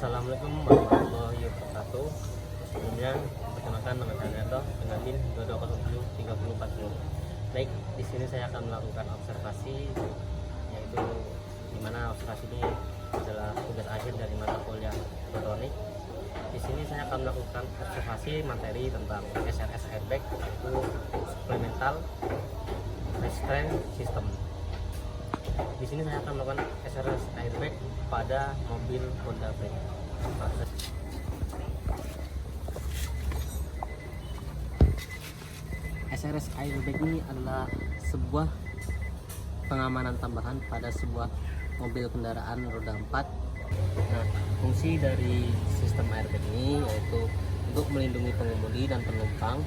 Assalamualaikum warahmatullahi wabarakatuh. Sebelumnya perkenalkan nama saya Neto dengan NIM 22073040. Baik, di sini saya akan melakukan observasi, yaitu di mana observasi ini adalah tugas akhir dari mata kuliah elektronik. Di sini saya akan melakukan observasi materi tentang SRS airbag, yaitu supplemental restraint system. Di sini saya akan melakukan SRS airbag pada mobil Honda Fit. SRS airbag ini adalah sebuah pengamanan tambahan pada sebuah mobil kendaraan roda 4. Nah, fungsi dari sistem airbag ini yaitu untuk melindungi pengemudi dan penumpang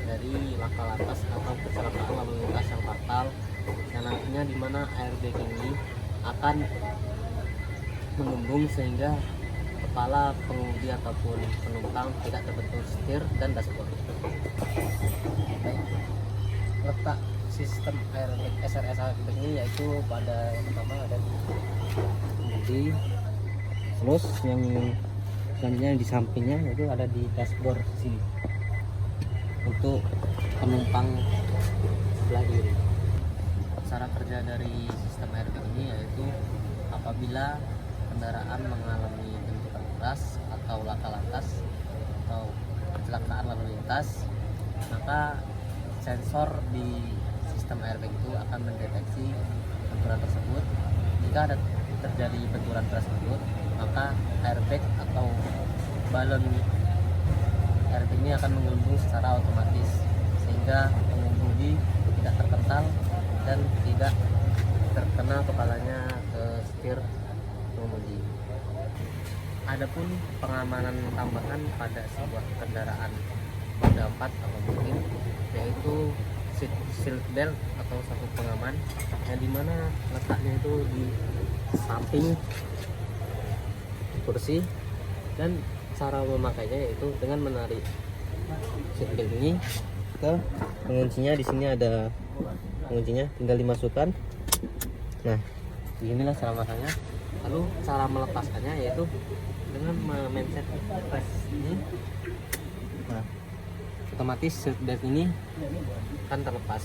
dari laka lantas atau kecelakaan lalu lintas yang fatal, yang nantinya di mana airbag ini akan mengembung sehingga kepala pengemudi ataupun penumpang tidak terbentur setir dan dashboard. Letak sistem airbag SRS airbag ini yaitu pada yang pertama ada di pengemudi, terus yang selanjutnya di sampingnya yaitu ada di dashboard sini untuk penumpang sebelah kiri. Cara kerja dari sistem airbag ini yaitu apabila kendaraan mengalami benturan keras atau laka lantas atau kecelakaan lalu lintas, maka sensor di sistem airbag itu akan mendeteksi benturan tersebut. Jika ada terjadi benturan tersebut, maka airbag atau balon airbag ini akan menggelembung secara otomatis sehingga pengemudi tidak terpental dan tidak terkena kepalanya ke setir pengemudi. Adapun pengamanan tambahan pada sebuah kendaraan roda 4 atau mobil yaitu seat belt atau sabuk pengaman, yang dimana letaknya itu di samping kursi, dan cara memakainya yaitu dengan menarik seat belt ini ke penguncinya. Di sini ada penguncinya, tinggal dimasukkan. Nah, beginilah cara memasangnya. Lalu cara melepaskannya yaitu dengan memencet press ini. Nah, otomatis seat belt ini akan terlepas,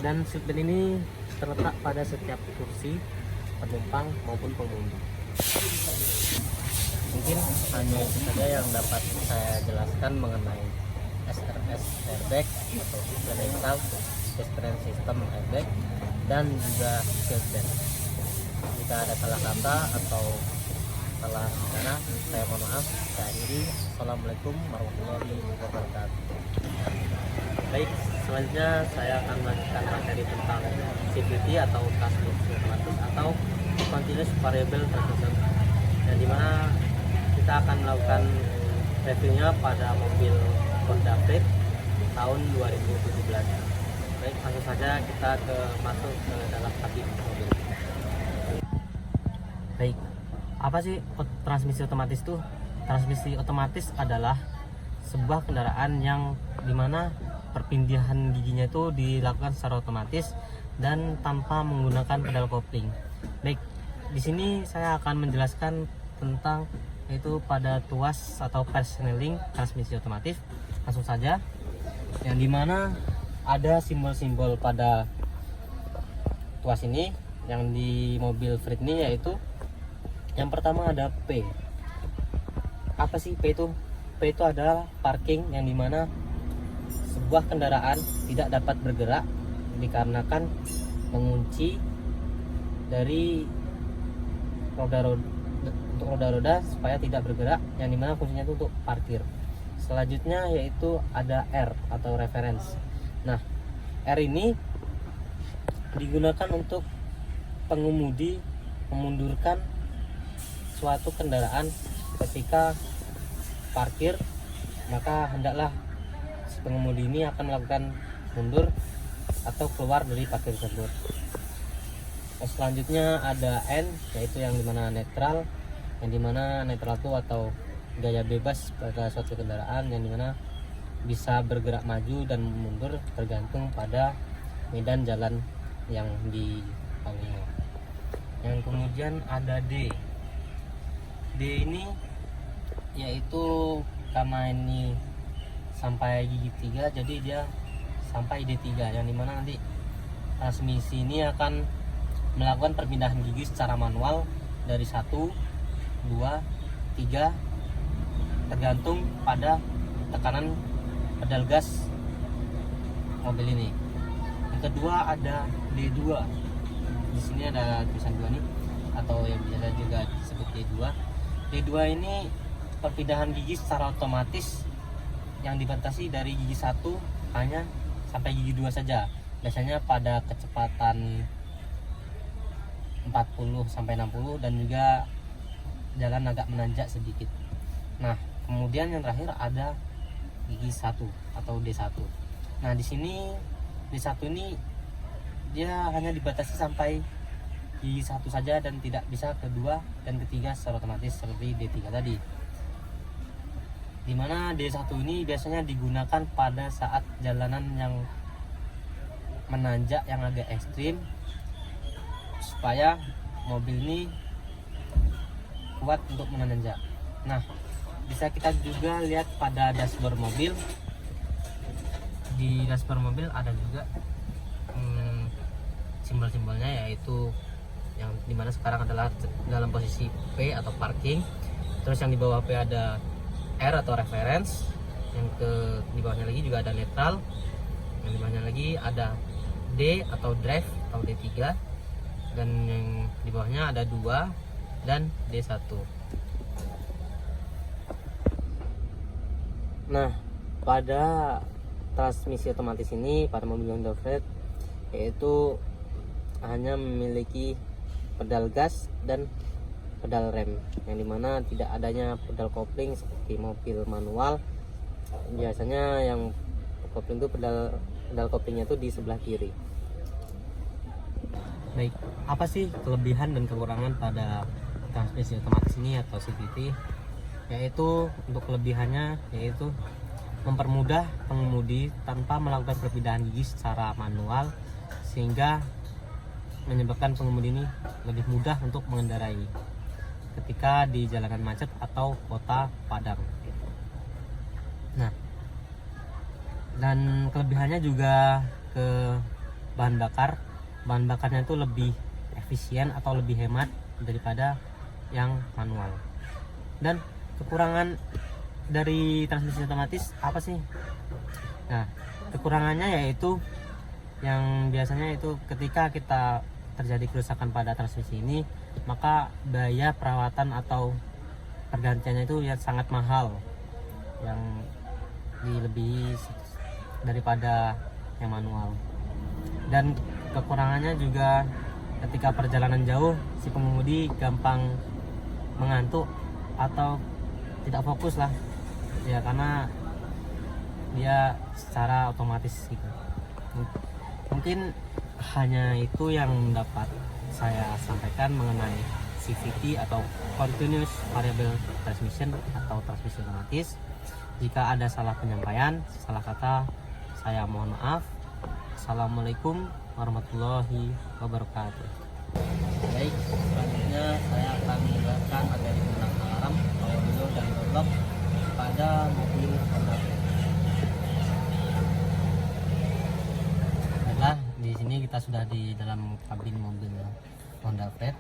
dan seat belt ini terletak pada setiap kursi penumpang maupun pengemudi. Mungkin hanya itu saja yang dapat saya jelaskan mengenai SRS airbag atau supplemental restraint system airbag dan juga seat belt. Jika ada salah kata atau salah rencana, saya mohon maaf. Saya akhiri. Assalamualaikum warahmatullahi wabarakatuh. Baik, selanjutnya saya akan melanjutkan materi tentang CVT atau transmisi otomatis atau continuous variable transmission, yang dimana kita akan melakukan reviewnya pada mobil Honda Fit tahun 2017. Baik, langsung saja kita masuk ke dalam kabin mobil. Baik, apa sih transmisi otomatis itu? Transmisi otomatis adalah sebuah kendaraan yang dimana perpindahan giginya itu dilakukan secara otomatis dan tanpa menggunakan pedal kopling. Baik, di sini saya akan menjelaskan tentang yaitu pada tuas atau persneling transmisi otomatis. Langsung saja, yang dimana ada simbol-simbol pada tuas ini yang di mobil Fit ini, yaitu yang pertama ada P. Apa sih P itu? P itu adalah parking, yang dimana sebuah kendaraan tidak dapat bergerak dikarenakan mengunci dari roda-roda supaya tidak bergerak, yang dimana fungsinya itu untuk parkir. Selanjutnya yaitu ada R atau reference. Nah, R ini digunakan untuk pengemudi memundurkan suatu kendaraan ketika parkir, maka hendaklah si pengemudi ini akan melakukan mundur atau keluar dari parkir tersebut. Selanjutnya ada N, yaitu yang dimana netral, yang dimana netral itu atau gaya bebas pada suatu kendaraan, yang dimana bisa bergerak maju dan mundur tergantung pada medan jalan yang dipautinya. Yang kemudian ada D. D ini yaitu karena ini sampai gigi 3, jadi dia sampai D3, yang dimana nanti transmisi ini akan melakukan perpindahan gigi secara manual dari 1, 2, 3 tergantung pada tekanan pedal gas mobil ini. Yang kedua ada D2. Di sini ada tulisan 2 nih, atau yang biasa juga disebut D2. D2 ini perpindahan gigi secara otomatis yang dibatasi dari gigi 1 hanya sampai gigi 2 saja. Biasanya pada kecepatan 40 sampai 60 dan juga jalan agak menanjak sedikit. Nah, kemudian yang terakhir ada gigi 1 atau D1. Nah, di sini D1 ini dia hanya dibatasi sampai gigi 1 saja dan tidak bisa kedua dan ketiga secara otomatis seperti D3 tadi. Dimana D1 ini biasanya digunakan pada saat jalanan yang menanjak yang agak ekstrim, supaya mobil ini kuat untuk menanjak. Nah, bisa kita juga lihat pada dashboard mobil. Di dashboard mobil ada juga simbol-simbolnya, yaitu yang dimana sekarang adalah dalam posisi P atau parking. Terus yang di bawah P ada R atau reference, yang di bawahnya lagi juga ada netral, yang di bawahnya lagi ada D atau drive atau D3, dan yang di bawahnya ada 2 dan D1. Nah, pada transmisi otomatis ini pada mobil Honda Freed yaitu hanya memiliki pedal gas dan pedal rem, yang dimana tidak adanya pedal kopling seperti mobil manual. Biasanya yang kopling itu pedal koplingnya itu di sebelah kiri. Baik, apa sih kelebihan dan kekurangan pada transmisi otomatis ini atau CVT? Yaitu untuk kelebihannya yaitu mempermudah pengemudi tanpa melakukan perpindahan gigi secara manual, sehingga menyebabkan pengemudi ini lebih mudah untuk mengendarai ketika di jalanan macet atau kota padang. Nah, dan kelebihannya juga ke bahan bakar. Bahan bakarnya itu lebih efisien atau lebih hemat daripada yang manual. Dan kekurangan dari transmisi otomatis apa sih? Nah, kekurangannya yaitu yang biasanya itu ketika kita terjadi kerusakan pada transmisi ini, maka biaya perawatan atau pergantiannya itu ya sangat mahal, yang lebih daripada yang manual. Dan kekurangannya juga ketika perjalanan jauh, si pengemudi gampang mengantuk atau tidak fokus lah ya, karena dia secara otomatis gitu. Mungkin hanya itu yang dapat saya sampaikan mengenai CVT atau Continuous Variable Transmission atau transmisi otomatis. Jika ada salah penyampaian, salah kata, saya mohon maaf. Assalamualaikum warahmatullahi wabarakatuh. Baik, selanjutnya saya akan menjelaskan materi tentang alarm, power window, dan door lock pada mobil Honda Freed. Baiklah, di sini kita sudah di dalam kabin mobil Honda Freed,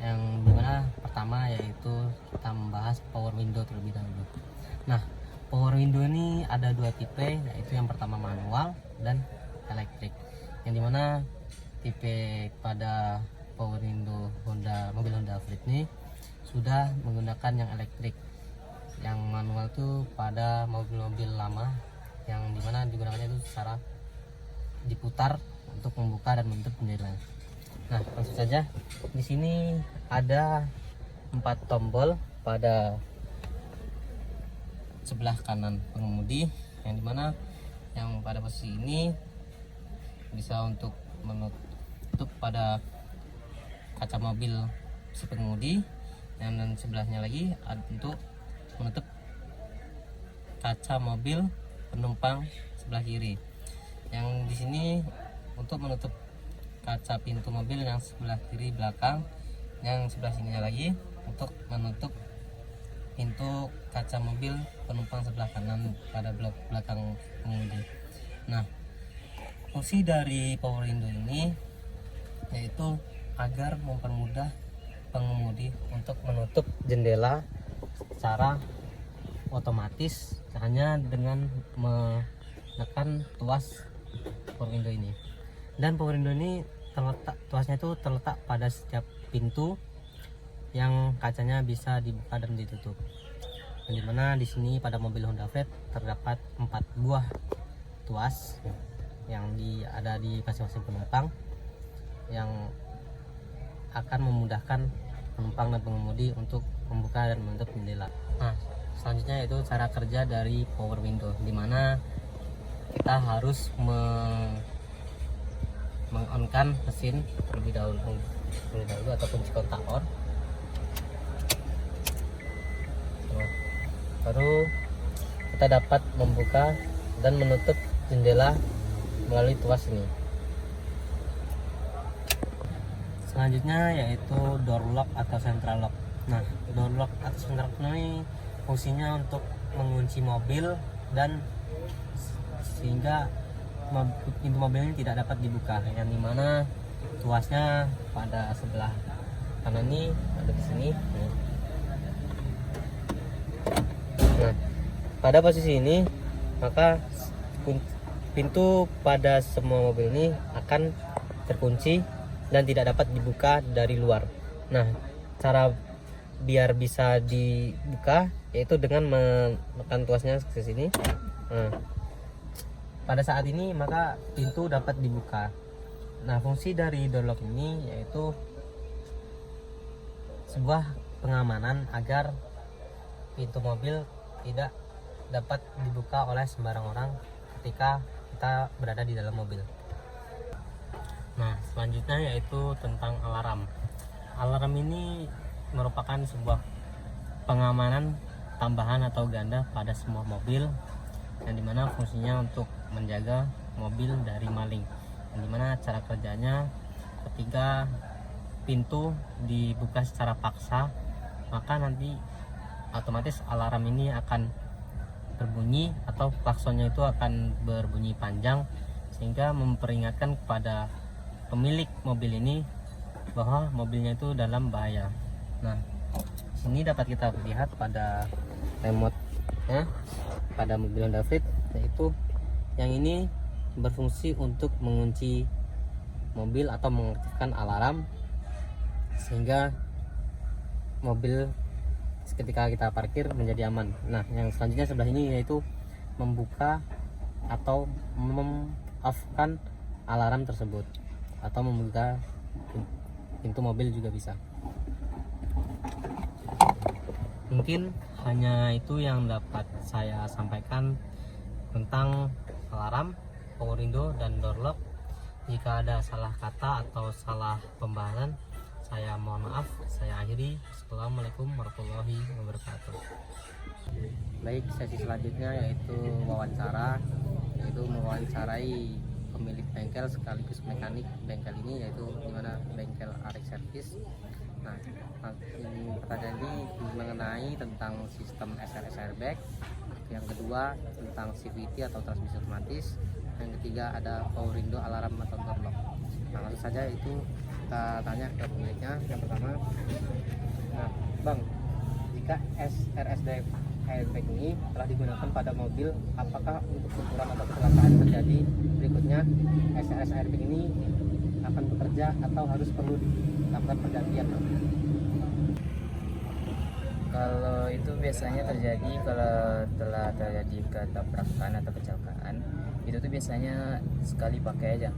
yang dimana pertama yaitu kita membahas power window terlebih dahulu. Nah, power window ini ada dua tipe, yaitu yang pertama manual dan elektrik, yang dimana tipe pada power window mobil Honda Freed ini sudah menggunakan yang elektrik. Yang manual itu pada mobil-mobil lama, yang dimana digunakannya itu secara diputar untuk membuka dan menutup jendela. Nah, langsung saja. Di sini ada 4 tombol pada sebelah kanan pengemudi, yang dimana yang pada posisi ini bisa untuk menutup pada kaca mobil si pengemudi, dan sebelahnya lagi untuk menutup kaca mobil penumpang sebelah kiri. Yang di sini untuk menutup kaca pintu mobil yang sebelah kiri belakang, yang sebelah sininya lagi untuk menutup pintu kaca mobil penumpang sebelah kanan pada belakang pengemudi. Nah, fungsi dari power window ini yaitu agar mempermudah pengemudi untuk menutup jendela secara otomatis hanya dengan menekan tuas power window ini. Dan power window ini tuasnya itu terletak pada setiap pintu yang kacanya bisa dibuka dan ditutup. Dan dimana di sini pada mobil Honda Fit terdapat 4 buah tuas yang ada di masing-masing penumpang yang akan memudahkan penumpang dan pengemudi untuk membuka dan menutup jendela. Nah, selanjutnya yaitu cara kerja dari power window, dimana kita harus mengonkan mesin terlebih dahulu atau kunci kontak on. Baru kita dapat membuka dan menutup jendela melalui tuas ini. Selanjutnya yaitu door lock atau central lock. Nah, door lock atau central lock ini fungsinya untuk mengunci mobil dan sehingga pintu mobil ini tidak dapat dibuka, yang dimana tuasnya pada sebelah kanan ini ada di sini. Nah, pada posisi ini maka pintu pada semua mobil ini akan terkunci dan tidak dapat dibuka dari luar. Nah, cara biar bisa dibuka yaitu dengan menekan tuasnya ke sini. Nah, pada saat ini maka pintu dapat dibuka. Nah, fungsi dari door lock ini yaitu sebuah pengamanan agar pintu mobil tidak dapat dibuka oleh sembarang orang ketika kita berada di dalam mobil. Nah, selanjutnya yaitu tentang alarm. Alarm ini merupakan sebuah pengamanan tambahan atau ganda pada semua mobil, yang dimana fungsinya untuk menjaga mobil dari maling. Yang dimana cara kerjanya ketika pintu dibuka secara paksa, maka nanti otomatis alarm ini akan berbunyi atau klaksonnya itu akan berbunyi panjang, sehingga memperingatkan kepada pemilik mobil ini bahwa mobilnya itu dalam bahaya. Nah, ini dapat kita lihat pada remote pada mobil Honda Fit, yaitu yang ini berfungsi untuk mengunci mobil atau mengaktifkan alarm sehingga mobil ketika kita parkir menjadi aman. Nah, yang selanjutnya sebelah ini yaitu membuka atau mem-off-kan alarm tersebut atau membuka pintu mobil juga bisa. Mungkin hanya itu yang dapat saya sampaikan tentang alarm, power window, dan door lock. Jika ada salah kata atau salah pembahasan, saya mohon maaf. Saya akhiri. Assalamualaikum warahmatullahi wabarakatuh. Baik, sesi selanjutnya yaitu wawancara, yaitu mewawancarai pemilik bengkel sekaligus mekanik bengkel ini, yaitu dimana bengkel Arik Service. Nah, pertanyaan ini mengenai tentang sistem SRS airbag, yang kedua tentang CVT atau transmisi otomatis, yang ketiga ada power window, alarm atau door lock. Nah, langsung saja itu kita tanya ke pemiliknya. Yang pertama, nah Bang, jika SRS airbag ini telah digunakan pada mobil, apakah untuk ukuran atau kecelakaan terjadi berikutnya SRS airbag ini akan bekerja atau harus perlu dilakukan pergantian? Kalau itu biasanya terjadi kalau telah terjadi ketabrakan atau kecelakaan, itu tuh biasanya sekali pakai aja.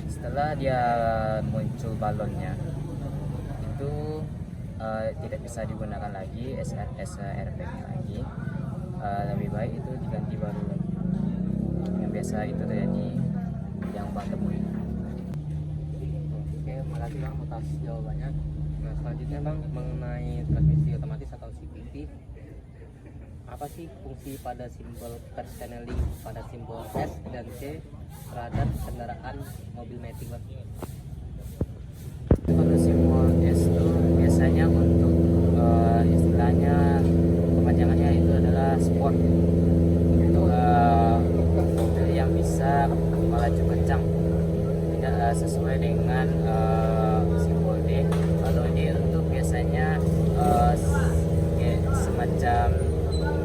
Setelah dia muncul balonnya, itu tidak bisa digunakan lagi SRS airbagnya lagi. Lebih baik itu diganti baru lagi. Yang biasa itu terjadi yang Bang temui. Oke, makasih Bang atas jawabannya. Nah, selanjutnya Bang, mengenai transmisi otomatis atau CVT, apa sih fungsi pada simbol persneling pada simbol S dan C terhadap kendaraan mobil matic Bang? Kalau simbol S itu biasanya untuk istilahnya kayak semacam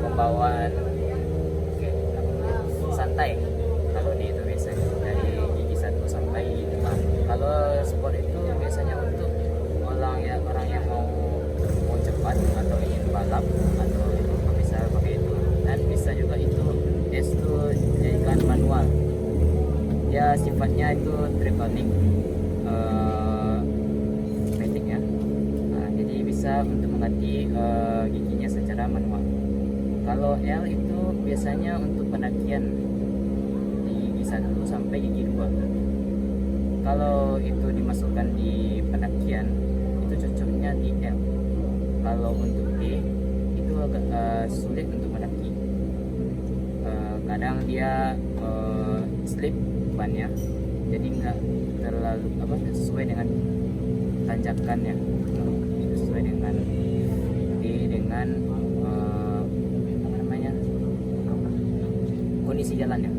pembawaan kayak santai kalau di itu biasanya dari gigi 1 sampai gigi 5. Kalau sport itu biasanya untuk orang yang mau cepat atau ingin balap atau itu bisa pakai itu, dan bisa juga itu jadikan manual, ya sifatnya itu traveling matic ya. Jadi bisa untuk mengganti giginya secara manual. Kalau L itu biasanya untuk pendakian di gigi 1 sampai gigi 2. Kalau itu dimasukkan di pendakian itu cocoknya di L. Kalau untuk D itu agak sulit untuk mendaki. Kadang dia slip bannya, jadi nggak terlalu sesuai dengan tanjakannya, sesuai dengan kondisi jalannya.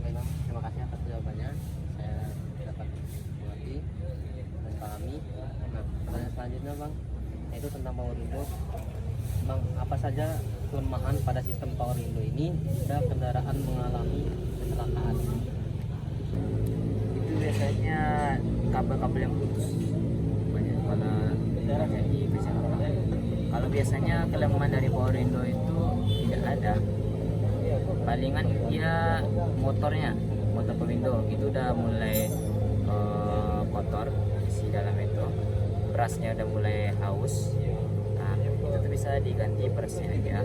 Memang terima kasih atas jawabannya, saya dapat mengerti dan pahami. Nah, pertanyaan selanjutnya bang, yaitu tentang power window. Bang, apa saja kelemahan pada sistem power window ini jika kendaraan mengalami kecelakaan? Itu biasanya kabel-kabel yang putus banyak kalau terjadi kecelakaan. Kalau biasanya kelemahan dari power window itu tidak ada, palingan dia motor power window itu udah mulai kotor isi dalam itu, berasnya udah mulai haus. Nah, itu tuh bisa diganti berasnya aja,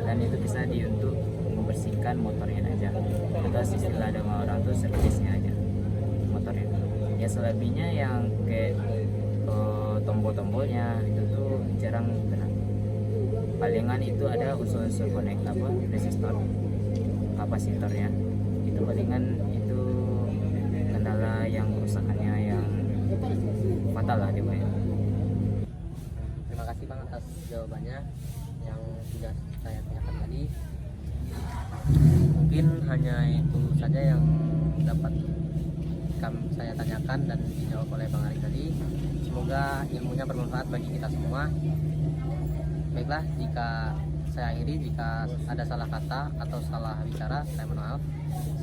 dan itu bisa untuk membersihkan motornya aja, atau istilah ada orang tuh servisnya aja motornya. Ya selebihnya yang kayak tombol-tombolnya itu tuh jarang kena. Palingan itu ada unsur-unsur resistor, kapasitornya itu palingan itu kendala yang kerusakannya yang fatal lah dia. Terima kasih bang atas jawabannya yang sudah saya tanyakan tadi. Mungkin hanya itu saja yang dapat saya tanyakan dan dijawab oleh Bang Ari tadi. Semoga ilmunya bermanfaat bagi kita semua. Baiklah, jika saya akhiri, jika ada salah kata atau salah bicara, saya mohon maaf.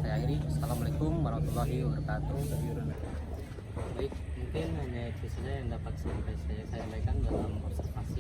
Saya akhiri. Assalamualaikum warahmatullahi wabarakatuh. Baik, mungkin hanya itu saja yang dapat saya sampaikan dalam observasi